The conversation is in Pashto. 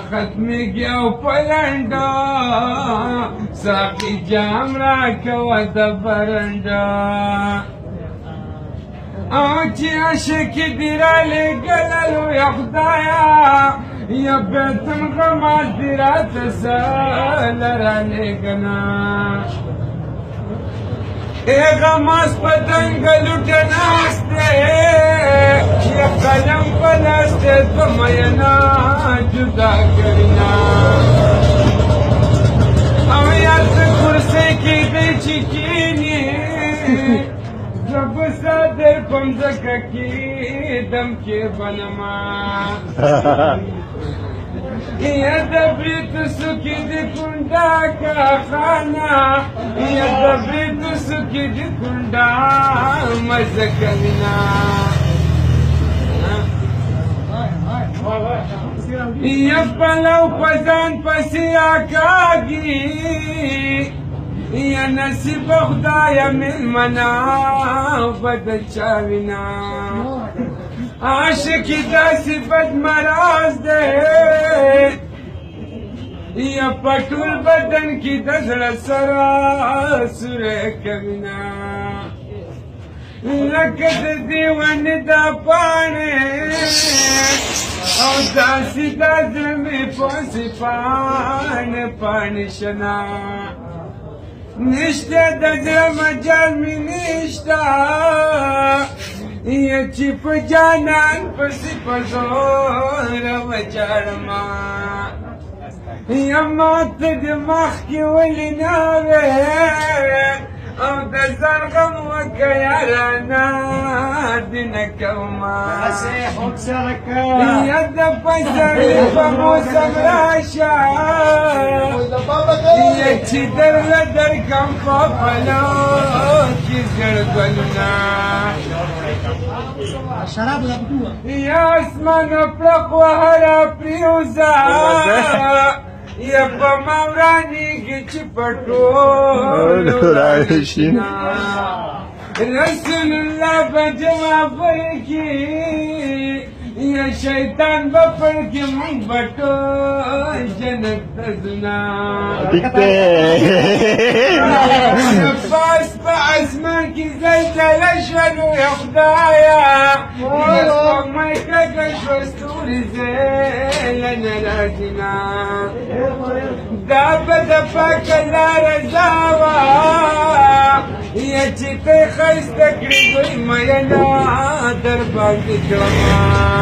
ختمیږي او پلنډا ساقي جام راکوه د برنډا او چې عاشق دې رالېږله لویه خدایه یا بیتم غماز دې راته زله رالېږله ای غماز په دنګه لوټه ناست دی یا قلم په لاس دی دوه میینه جدا کړینا او یا څه کرسۍ کې دی چې کینې زه به صادر کوم ځکه کېدم کې بنما یا د بریتو سوکې د کونډه کاخانه یا د بریتو سوکې د کونډه مزه کوینه یا پلو په ځان پسې اکاږي یا نصیب خدایه مېلمنه به د چا وینه عاشقی داسې بد مراز دی یا په ټول بدن کې د زړه سره سوری کوینه لکه د دې ونې دا پاڼې او داسې دا زړه مې پسې پاڼې پاڼې شنه نشته د زړه مجال مې نشته یا چې په جانان پسې په زوره وچاړمه یا ماته د مخکې ولې نه وې او د ځان غم وکه یارانه دې نه کومه یا د پسرلي په موسم راشه یا چې درله درکم په پلو کې زړ ګلونه یا اسمان پړق وهره پریوزه یا په ما ورانېږي چې په ټولو راشینه رسول الله به جمع پرکي یا شیطان به پرکي مونږ به ټول جنت ته ځونه پاس په اسمان کې زلزله شوه لویه خدایه یا سپوږمۍ کږه شوه ستوري زیله نه راځینه دا به د پاکه لاره رضا وه یا چې ته ښایسته کړې دوی میینه در باندې کړمه